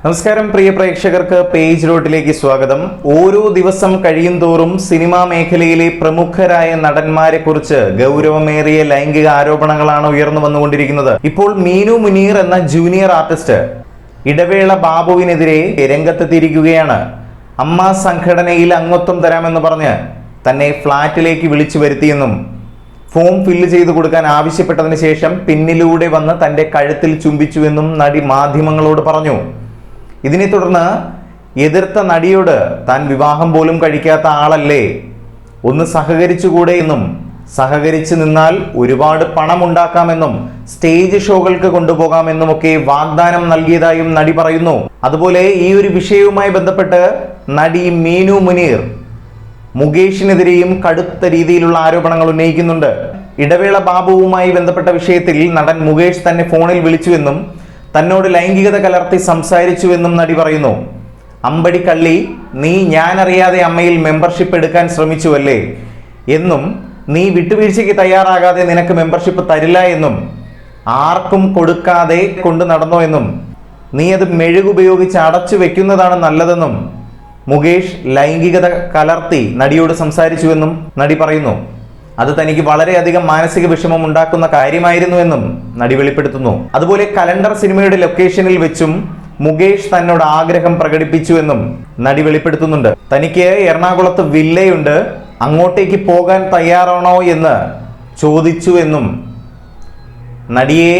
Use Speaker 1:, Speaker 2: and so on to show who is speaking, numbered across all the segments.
Speaker 1: നമസ്കാരം പ്രിയ പ്രേക്ഷകർക്ക് പേജ് റോട്ടിലേക്ക് സ്വാഗതം. ഓരോ ദിവസം കഴിയുന്തോറും സിനിമാ മേഖലയിലെ പ്രമുഖരായ നടന്മാരെ കുറിച്ച് ഗൗരവമേറിയ ലൈംഗിക ആരോപണങ്ങളാണ് ഉയർന്നു വന്നുകൊണ്ടിരിക്കുന്നത്. ഇപ്പോൾ മീനു മുനീർ എന്ന ജൂനിയർ ആർട്ടിസ്റ്റ് ഇടവേള ബാബുവിനെതിരെ രംഗത്തെത്തിയിരിക്കുകയാണ്. അമ്മ സംഘടനയിൽ അംഗത്വം തരാമെന്ന് പറഞ്ഞ് തന്നെ ഫ്ളാറ്റിലേക്ക് വിളിച്ചു വരുത്തിയെന്നും ഫോം ഫില്ല് ചെയ്തു കൊടുക്കാൻ ആവശ്യപ്പെട്ടതിന് ശേഷം പിന്നിലൂടെ വന്ന് തന്റെ കഴുത്തിൽ ചുംബിച്ചുവെന്നും നടി മാധ്യമങ്ങളോട് പറഞ്ഞു. ഇതിനെ തുടർന്ന് എതിർത്ത നടിയോട് താൻ വിവാഹം പോലും കഴിക്കാത്ത ആളല്ലേ, ഒന്ന് സഹകരിച്ചുകൂടെ എന്നും സഹകരിച്ചു നിന്നാൽ ഒരുപാട് പണം ഉണ്ടാക്കാമെന്നും സ്റ്റേജ് ഷോകൾക്ക് കൊണ്ടുപോകാമെന്നുമൊക്കെ വാഗ്ദാനം നൽകിയതായും നടി പറയുന്നു. അതുപോലെ ഈ ഒരു വിഷയവുമായി ബന്ധപ്പെട്ട് നടി മീനു മുനീർ മുകേഷിനെതിരെയും കടുത്ത രീതിയിലുള്ള ആരോപണങ്ങൾ ഉന്നയിക്കുന്നുണ്ട്. ഇടവേള ബാബുവുമായി ബന്ധപ്പെട്ട വിഷയത്തിൽ നടൻ മുകേഷ് തന്നെ ഫോണിൽ വിളിച്ചുവെന്നും തന്നോട് ലൈംഗികത കലർത്തി സംസാരിച്ചുവെന്നും നടി പറയുന്നു. അമ്പടി കള്ളി, നീ ഞാനറിയാതെ അമ്മയിൽ മെമ്പർഷിപ്പ് എടുക്കാൻ ശ്രമിച്ചുവല്ലേ എന്നും നീ വിട്ടുവീഴ്ചയ്ക്ക് തയ്യാറാകാതെ നിനക്ക് മെമ്പർഷിപ്പ് തരില്ല എന്നും ആർക്കും കൊടുക്കാതെ കൊണ്ടു നടന്നോ എന്നും നീ അത് മെഴുകുപയോഗിച്ച് അടച്ചു വെക്കുന്നതാണ് നല്ലതെന്നും മുകേഷ് ലൈംഗികത കലർത്തി നടിയോട് സംസാരിച്ചുവെന്നും നടി പറയുന്നു. അത് തനിക്ക് വളരെയധികം മാനസിക വിഷമം ഉണ്ടാക്കുന്ന കാര്യമായിരുന്നുവെന്നും നടി വെളിപ്പെടുത്തുന്നു. അതുപോലെ കലണ്ടർ സിനിമയുടെ ലൊക്കേഷനിൽ വെച്ചും മുകേഷ് തന്നോട് ആഗ്രഹം പ്രകടിപ്പിച്ചുവെന്നും നടി വെളിപ്പെടുത്തുന്നുണ്ട്. തനിക്ക് എറണാകുളത്ത് വില്ലയുണ്ട്, അങ്ങോട്ടേക്ക് പോകാൻ തയ്യാറാണോ എന്ന് ചോദിച്ചുവെന്നും നടിയെ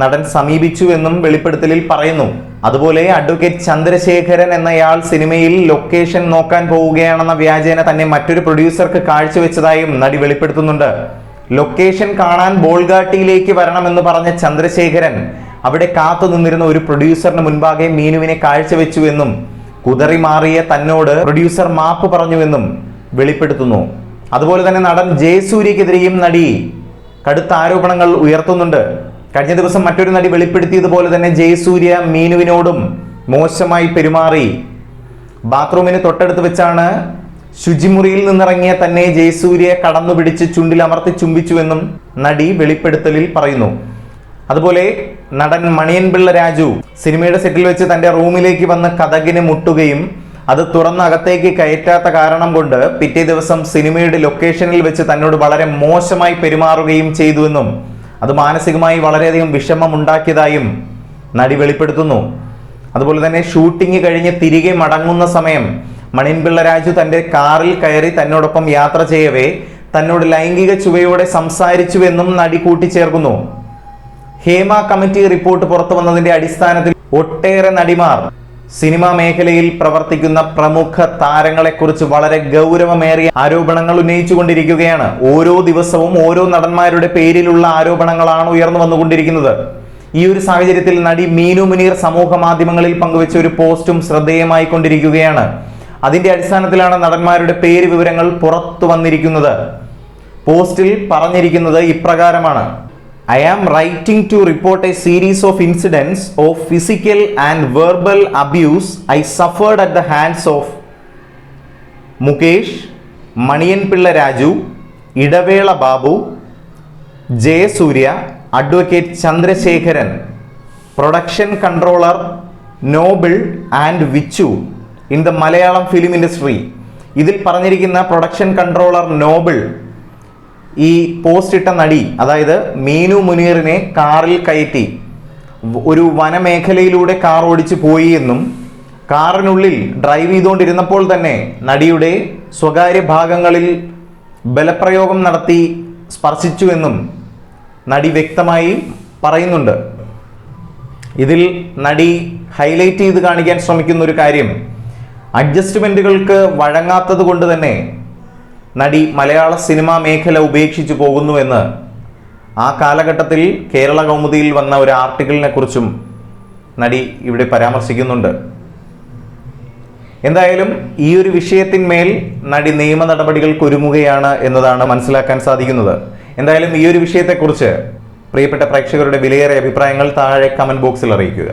Speaker 1: നടൻ സമീപിച്ചുവെന്നും വെളിപ്പെടുത്തലിൽ പറയുന്നു. അതുപോലെ അഡ്വക്കേറ്റ് ചന്ദ്രശേഖരൻ എന്നയാൾ സിനിമയിൽ ലൊക്കേഷൻ നോക്കാൻ പോവുകയാണെന്ന വ്യാജേന തന്നെ മറ്റൊരു പ്രൊഡ്യൂസർക്ക് കാഴ്ചവെച്ചതായും നടി വെളിപ്പെടുത്തുന്നുണ്ട്. ലൊക്കേഷൻ കാണാൻ ബോൾഗാട്ടിയിലേക്ക് വരണമെന്ന് പറഞ്ഞ ചന്ദ്രശേഖരൻ അവിടെ കാത്തു നിന്നിരുന്ന ഒരു പ്രൊഡ്യൂസറിന് മുൻപാകെ മീനുവിനെ കാഴ്ചവെച്ചുവെന്നും കുതറി മാറിയ തന്നോട് പ്രൊഡ്യൂസർ മാപ്പ് പറഞ്ഞുവെന്നും വെളിപ്പെടുത്തുന്നു. അതുപോലെ തന്നെ നടൻ ജയസൂര്യക്കെതിരെയും നടി കടുത്ത ആരോപണങ്ങൾ ഉയർത്തുന്നുണ്ട്. കഴിഞ്ഞ ദിവസം മറ്റൊരു നടി വെളിപ്പെടുത്തിയതുപോലെ തന്നെ ജയസൂര്യ മീനുവിനോടും മോശമായി പെരുമാറി. ബാത്റൂമിന് തൊട്ടടുത്ത് വെച്ചാണ് ശുചിമുറിയിൽ നിന്നിറങ്ങിയ തന്നെ ജയസൂര്യ കടന്നു പിടിച്ച് ചുണ്ടിൽ അമർത്തി ചുംബിച്ചുവെന്നും നടി വെളിപ്പെടുത്തലിൽ പറയുന്നു. അതുപോലെ നടൻ മണിയൻ പിള്ള രാജു സിനിമയുടെ സെറ്റിൽ വെച്ച് തന്റെ റൂമിലേക്ക് വന്ന് കതകിന് മുട്ടുകയും അത് തുറന്ന് അകത്തേക്ക് കയറ്റാത്ത കാരണം കൊണ്ട് പിറ്റേ ദിവസം സിനിമയുടെ ലൊക്കേഷനിൽ വെച്ച് തന്നോട് വളരെ മോശമായി പെരുമാറുകയും ചെയ്തുവെന്നും അത് മാനസികമായി വളരെയധികം വിഷമം ഉണ്ടാക്കിയതായും നടി വെളിപ്പെടുത്തുന്നു. അതുപോലെ തന്നെ ഷൂട്ടിംഗ് കഴിഞ്ഞ് തിരികെ മടങ്ങുന്ന സമയം മണിയൻപിള്ള രാജു തന്റെ കാറിൽ കയറി തന്നോടൊപ്പം യാത്ര ചെയ്യവേ തന്നോട് ലൈംഗിക ചുവയോടെ സംസാരിച്ചുവെന്നും നടി കൂട്ടിച്ചേർക്കുന്നു. ഹേമ കമ്മിറ്റി റിപ്പോർട്ട് പുറത്തു വന്നതിന്റെ അടിസ്ഥാനത്തിൽ ഒട്ടേറെ നടിമാർ സിനിമാ മേഖലയിൽ പ്രവർത്തിക്കുന്ന പ്രമുഖ താരങ്ങളെക്കുറിച്ച് വളരെ ഗൗരവമേറിയ ആരോപണങ്ങൾ ഉന്നയിച്ചുകൊണ്ടിരിക്കുകയാണ്. ഓരോ ദിവസവും ഓരോ നടന്മാരുടെ പേരിലുള്ള ആരോപണങ്ങളാണ് ഉയർന്നു വന്നുകൊണ്ടിരിക്കുന്നത്. ഈ ഒരു സാഹചര്യത്തിൽ നടി മീനു മുനീർ സമൂഹ മാധ്യമങ്ങളിൽ പങ്കുവെച്ച ഒരു പോസ്റ്റും ശ്രദ്ധേയമായി കൊണ്ടിരിക്കുകയാണ്. അതിന്റെ അടിസ്ഥാനത്തിലാണ് നടന്മാരുടെ പേര് വിവരങ്ങൾ പുറത്തു വന്നിരിക്കുന്നത്. പോസ്റ്റിൽ പറഞ്ഞിരിക്കുന്നത് ഇപ്രകാരമാണ്: I am writing to report a series of incidents of physical and verbal abuse I suffered at the hands of Mukesh, Maniyanpilla Raju, Idavela Babu, Jayasuriya, Advocate Chandrasekharan, Production Controller Noble and Vichu in the Malayalam film industry. ഇതിൽ പറഞ്ഞിരിക്കുന്ന production controller Noble ഈ post ഇട്ട നടി, അതായത് മീനു മുനീറിനെ കാറിൽ കയറ്റി ഒരു വനമേഖലയിലൂടെ car ഓടിച്ചു പോയി എന്നും കാറിനുള്ളിൽ ഡ്രൈവ് ചെയ്തുകൊണ്ടിരുന്നപ്പോൾ തന്നെ നടിയുടെ സ്വകാര്യ ഭാഗങ്ങളിൽ ബലപ്രയോഗം നടത്തി സ്പർശിച്ചുവെന്നും നടി വ്യക്തമായി പറയുന്നുണ്ട്. ഇതിൽ നടി ഹൈലൈറ്റ് ചെയ്ത് കാണിക്കാൻ ശ്രമിക്കുന്ന ഒരു കാര്യം, അഡ്ജസ്റ്റ്മെന്റുകൾക്ക് വഴങ്ങാത്തത് കൊണ്ട് തന്നെ നടി മലയാള സിനിമാ മേഖല ഉപേക്ഷിച്ചു പോകുന്നുവെന്ന് ആ കാലഘട്ടത്തിൽ കേരള കൗമുദിയിൽ വന്ന ഒരു ആർട്ടിക്കിളിനെ കുറിച്ചും നടി ഇവിടെ പരാമർശിക്കുന്നുണ്ട്. എന്തായാലും ഈ ഒരു വിഷയത്തിന്മേൽ നടി നിയമ നടപടികൾക്ക് ഒരുങ്ങുകയാണ് എന്നതാണ് മനസ്സിലാക്കാൻ സാധിക്കുന്നത്. എന്തായാലും ഈ ഒരു വിഷയത്തെക്കുറിച്ച് പ്രിയപ്പെട്ട പ്രേക്ഷകരുടെ വിലയേറിയ അഭിപ്രായങ്ങൾ താഴെ കമന്റ് ബോക്സിൽ അറിയിക്കുക.